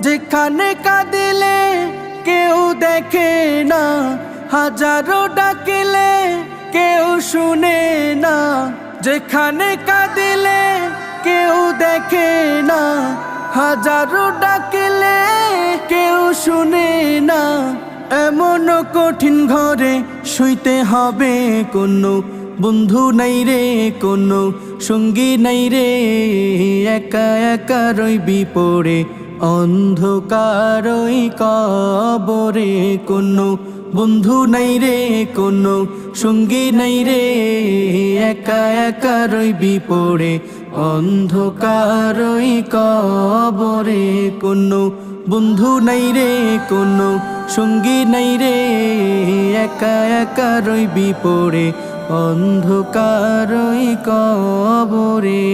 যেখানে কাঁদিলে কেউ দেখে না, হাজারো ডাকিলে কেউ শুনে না। যেখানে কাঁদিলে কেউ দেখে না, হাজারো ডাকিলে কেউ শুনে না। এমন কঠিন ঘরে শুইতে হবে, কোনো বন্ধু নাই রে, কোনো সঙ্গী নাই রে। একা একা রইবি পড়ে অন্ধকার ওই কবরে। কোনো বন্ধু নাই রে, কোনো সঙ্গী নাই রে। একা একা রইবি পড়ে অন্ধকার ওই কবরে। কোনো বন্ধু নাই রে, কোনো সঙ্গী নাই রে। একা একা রইবি পড়ে অন্ধকার ওই কবরে।